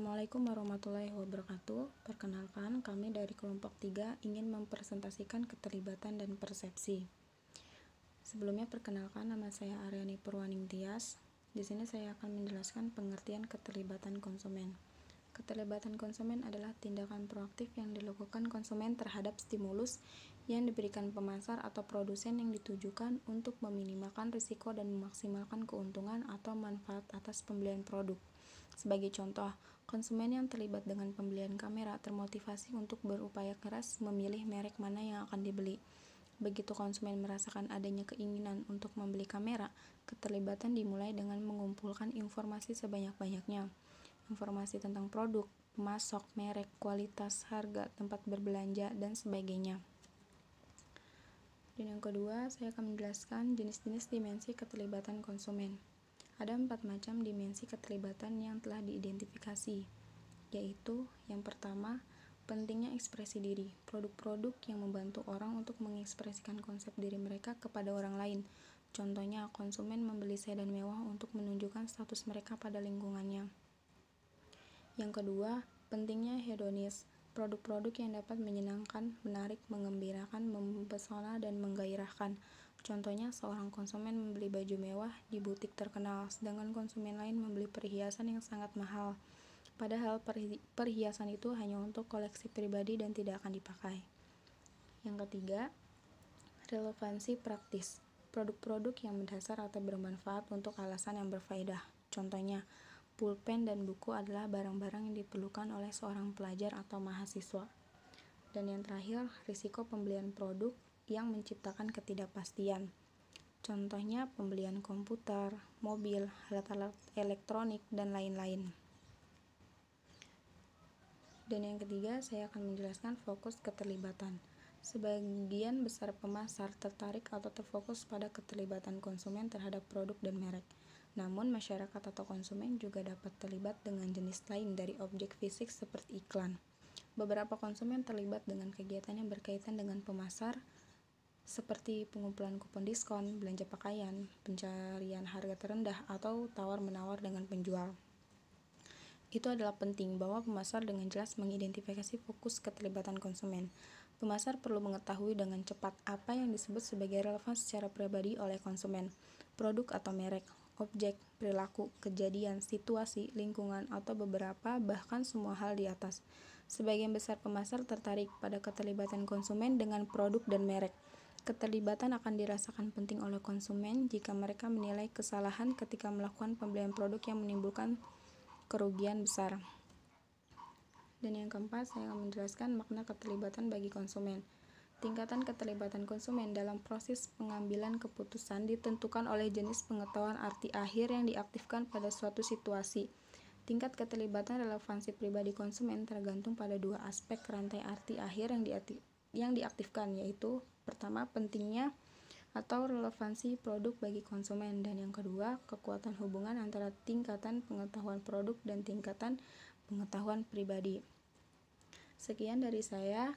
Assalamualaikum warahmatullahi wabarakatuh. Perkenalkan, kami dari kelompok 3 ingin mempresentasikan keterlibatan dan persepsi. Sebelumnya perkenalkan, nama saya Aryani Purwaning Tias. Di sini saya akan menjelaskan pengertian keterlibatan konsumen. Keterlibatan konsumen adalah tindakan proaktif yang dilakukan konsumen terhadap stimulus yang diberikan pemasar atau produsen yang ditujukan untuk meminimalkan risiko dan memaksimalkan keuntungan atau manfaat atas pembelian produk. Sebagai contoh, konsumen yang terlibat dengan pembelian kamera termotivasi untuk berupaya keras memilih merek mana yang akan dibeli. Begitu konsumen merasakan adanya keinginan untuk membeli kamera, keterlibatan dimulai dengan mengumpulkan informasi sebanyak-banyaknya. Informasi tentang produk, pemasok, merek, kualitas, harga, tempat berbelanja, dan sebagainya. Dan yang kedua, saya akan menjelaskan jenis-jenis dimensi keterlibatan konsumen. Ada 4 macam dimensi keterlibatan yang telah diidentifikasi, yaitu yang pertama, pentingnya ekspresi diri, produk-produk yang membantu orang untuk mengekspresikan konsep diri mereka kepada orang lain. Contohnya, konsumen membeli sedan mewah untuk menunjukkan status mereka pada lingkungannya. Yang kedua, pentingnya hedonis, produk-produk yang dapat menyenangkan, menarik, mengembirakan, mempesona, dan menggairahkan. Contohnya, seorang konsumen membeli baju mewah di butik terkenal, sedangkan konsumen lain membeli perhiasan yang sangat mahal. Padahal perhiasan itu hanya untuk koleksi pribadi dan tidak akan dipakai. Yang ketiga, relevansi praktis, produk-produk yang mendasar atau bermanfaat untuk alasan yang berfaedah. Contohnya, pulpen dan buku adalah barang-barang yang diperlukan oleh seorang pelajar atau mahasiswa. Dan yang terakhir, risiko pembelian produk yang menciptakan ketidakpastian. Contohnya pembelian komputer, mobil, alat-alat elektronik, dan lain-lain. Dan yang ketiga, saya akan menjelaskan fokus keterlibatan. Sebagian besar pemasar tertarik atau terfokus pada keterlibatan konsumen terhadap produk dan merek. Namun, masyarakat atau konsumen juga dapat terlibat dengan jenis lain dari objek fisik seperti iklan. Beberapa konsumen terlibat dengan kegiatan yang berkaitan dengan pemasar, seperti pengumpulan kupon diskon, belanja pakaian, pencarian harga terendah, atau tawar-menawar dengan penjual. Itu adalah penting bahwa pemasar dengan jelas mengidentifikasi fokus keterlibatan konsumen. Pemasar perlu mengetahui dengan cepat apa yang disebut sebagai relevan secara pribadi oleh konsumen, produk atau merek, objek, perilaku, kejadian, situasi, lingkungan, atau beberapa bahkan semua hal di atas. Sebagian besar pemasar tertarik pada keterlibatan konsumen dengan produk dan merek. Keterlibatan akan dirasakan penting oleh konsumen jika mereka menilai kesalahan ketika melakukan pembelian produk yang menimbulkan kerugian besar. Dan yang keempat, saya akan menjelaskan makna keterlibatan bagi konsumen. Tingkatan keterlibatan konsumen dalam proses pengambilan keputusan ditentukan oleh jenis pengetahuan arti akhir yang diaktifkan pada suatu situasi. Tingkat keterlibatan relevansi pribadi konsumen tergantung pada dua aspek rantai arti akhir yang diaktifkan, yaitu pertama, pentingnya atau relevansi produk bagi konsumen, dan yang kedua, kekuatan hubungan antara tingkatan pengetahuan produk dan tingkatan pengetahuan pribadi. Sekian dari saya.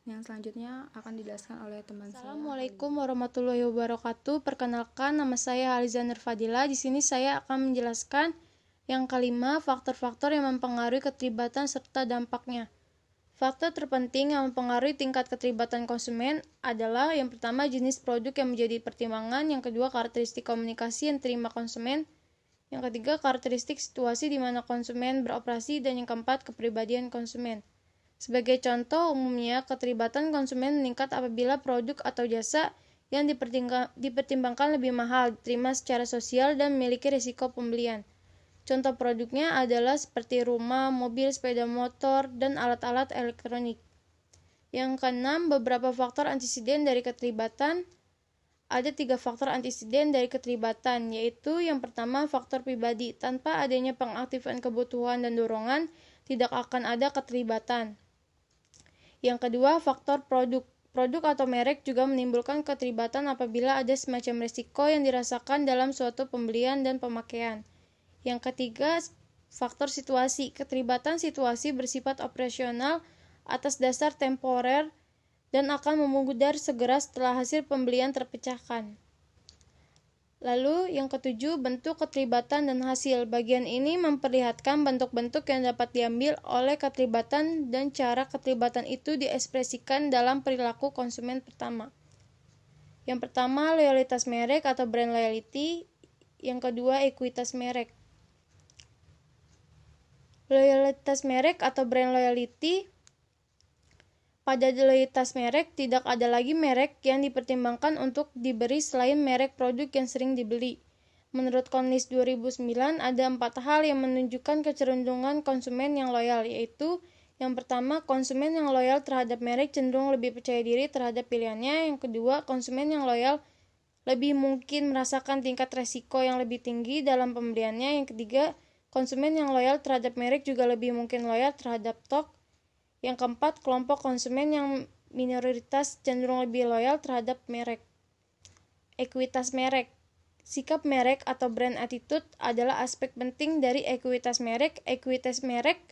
Yang selanjutnya akan dijelaskan oleh teman saya. Assalamualaikum warahmatullahi wabarakatuh. Perkenalkan, nama saya Aliza Nurfadila. Di sini saya akan menjelaskan yang kelima, faktor-faktor yang mempengaruhi keterlibatan serta dampaknya. Faktor terpenting yang mempengaruhi tingkat keterlibatan konsumen adalah yang pertama, jenis produk yang menjadi pertimbangan, yang kedua, karakteristik komunikasi yang diterima konsumen, yang ketiga, karakteristik situasi di mana konsumen beroperasi, dan yang keempat, kepribadian konsumen. Sebagai contoh, umumnya keterlibatan konsumen meningkat apabila produk atau jasa yang dipertimbangkan lebih mahal, diterima secara sosial, dan memiliki risiko pembelian. Contoh produknya adalah seperti rumah, mobil, sepeda motor, dan alat-alat elektronik. Yang keenam, beberapa faktor antisiden dari keterlibatan. Ada 3 faktor antisiden dari keterlibatan, yaitu yang pertama, faktor pribadi. Tanpa adanya pengaktifan kebutuhan dan dorongan, tidak akan ada keterlibatan. Yang kedua, faktor produk. Produk atau merek juga menimbulkan keterlibatan apabila ada semacam risiko yang dirasakan dalam suatu pembelian dan pemakaian. Yang ketiga, faktor situasi. Keterlibatan situasi bersifat operasional atas dasar temporer dan akan memudar segera setelah hasil pembelian terpecahkan. Lalu yang ketujuh, bentuk, keterlibatan, dan hasil. Bagian ini memperlihatkan bentuk-bentuk yang dapat diambil oleh keterlibatan dan cara keterlibatan itu diekspresikan dalam perilaku konsumen pertama. Yang pertama, loyalitas merek atau brand loyalty. Yang kedua, ekuitas merek. Loyalitas merek atau brand loyalty. Pada loyalitas merek, tidak ada lagi merek yang dipertimbangkan untuk diberi selain merek produk yang sering dibeli. Menurut Conlist 2009, ada 4 hal yang menunjukkan kecenderungan konsumen yang loyal, yaitu yang pertama, konsumen yang loyal terhadap merek cenderung lebih percaya diri terhadap pilihannya. Yang kedua, konsumen yang loyal lebih mungkin merasakan tingkat resiko yang lebih tinggi dalam pembeliannya. Yang ketiga, konsumen yang loyal terhadap merek juga lebih mungkin loyal terhadap stok. Yang keempat, kelompok konsumen yang minoritas cenderung lebih loyal terhadap merek. Ekuitas merek. Sikap merek atau brand attitude adalah aspek penting dari ekuitas merek. Ekuitas merek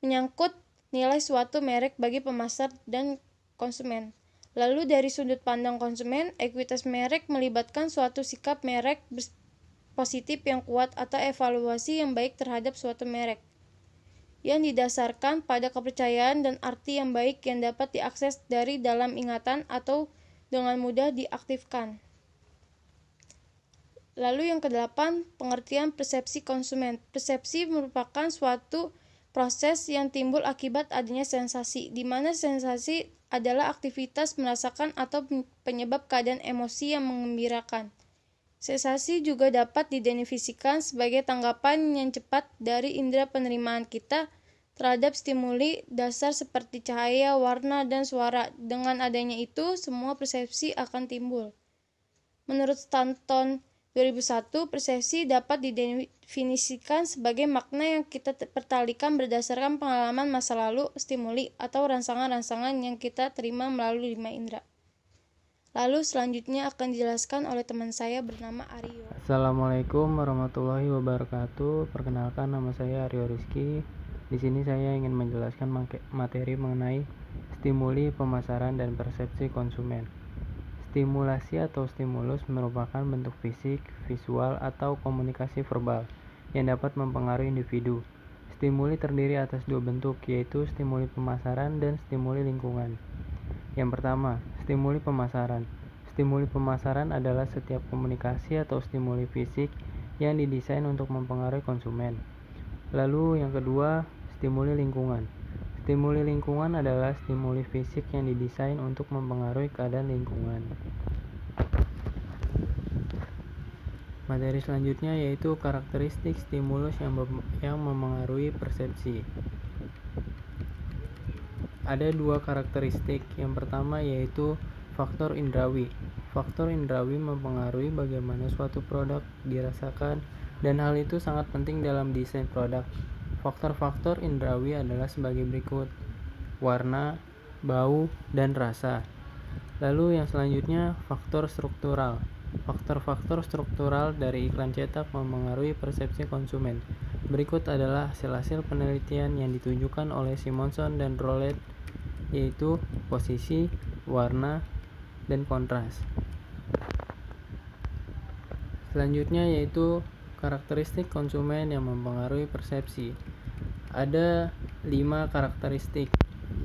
menyangkut nilai suatu merek bagi pemasar dan konsumen. Lalu dari sudut pandang konsumen, ekuitas merek melibatkan suatu sikap merek positif yang kuat atau evaluasi yang baik terhadap suatu merek, yang didasarkan pada kepercayaan dan arti yang baik yang dapat diakses dari dalam ingatan atau dengan mudah diaktifkan. Lalu yang kedelapan, pengertian persepsi konsumen. Persepsi merupakan suatu proses yang timbul akibat adanya sensasi, di mana sensasi adalah aktivitas merasakan atau penyebab keadaan emosi yang menggembirakan. Sensasi juga dapat didefinisikan sebagai tanggapan yang cepat dari indera penerimaan kita terhadap stimuli dasar seperti cahaya, warna, dan suara. Dengan adanya itu, semua persepsi akan timbul. Menurut Stanton 2001, persepsi dapat didefinisikan sebagai makna yang kita pertalikan berdasarkan pengalaman masa lalu, stimuli, atau rangsangan-rangsangan yang kita terima melalui 5 indera. Lalu selanjutnya akan dijelaskan oleh teman saya bernama Aryo. Assalamualaikum warahmatullahi wabarakatuh. Perkenalkan, nama saya Aryo Rizky. Di sini saya ingin menjelaskan materi mengenai stimuli, pemasaran, dan persepsi konsumen. Stimulasi atau stimulus merupakan bentuk fisik, visual, atau komunikasi verbal yang dapat mempengaruhi individu. Stimuli terdiri atas 2 bentuk, yaitu stimuli pemasaran dan stimuli lingkungan. Yang pertama, stimuli pemasaran. Stimuli pemasaran adalah setiap komunikasi atau stimuli fisik yang didesain untuk mempengaruhi konsumen. Lalu yang kedua, stimuli lingkungan. Stimuli lingkungan adalah stimuli fisik yang didesain untuk mempengaruhi keadaan lingkungan. Materi selanjutnya yaitu karakteristik stimulus yang mempengaruhi persepsi. Ada 2 karakteristik. Yang pertama yaitu faktor indrawi. Faktor indrawi mempengaruhi bagaimana suatu produk dirasakan, dan hal itu sangat penting dalam desain produk. Faktor-faktor indrawi adalah sebagai berikut: warna, bau, dan rasa. Lalu yang selanjutnya, faktor struktural. Faktor-faktor struktural dari iklan cetak mempengaruhi persepsi konsumen. Berikut adalah hasil-hasil penelitian yang ditunjukkan oleh Simonson dan Rowlett, yaitu posisi, warna, dan kontras. Selanjutnya yaitu karakteristik konsumen yang mempengaruhi persepsi. Ada 5 karakteristik,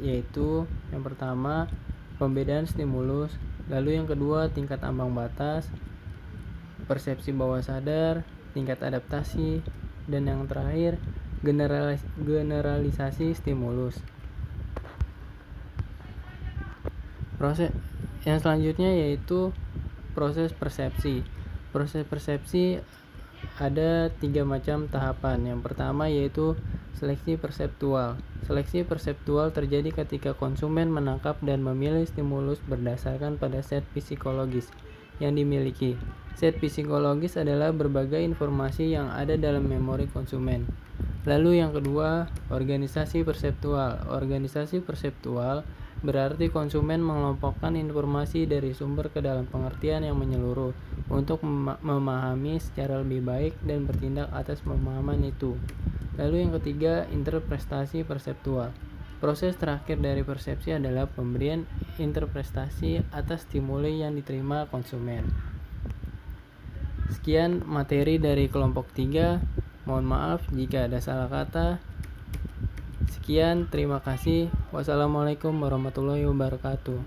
yaitu yang pertama, pembedaan stimulus, lalu yang kedua, tingkat ambang batas, persepsi bawah sadar, tingkat adaptasi, dan yang terakhir, generalisasi stimulus. Proses yang selanjutnya yaitu proses persepsi. Proses persepsi ada 3 macam tahapan. Yang pertama yaitu seleksi perseptual. Seleksi perseptual terjadi ketika konsumen menangkap dan memilih stimulus berdasarkan pada set psikologis yang dimiliki. Set psikologis adalah berbagai informasi yang ada dalam memori konsumen. Lalu yang kedua, organisasi perseptual. Organisasi perseptual berarti konsumen mengelompokkan informasi dari sumber ke dalam pengertian yang menyeluruh untuk memahami secara lebih baik dan bertindak atas pemahaman itu. Lalu yang ketiga, interpretasi perseptual. Proses terakhir dari persepsi adalah pemberian interpretasi atas stimuli yang diterima konsumen. Sekian materi dari kelompok 3. Mohon maaf jika ada salah kata. Sekian, terima kasih. Wassalamualaikum warahmatullahi wabarakatuh.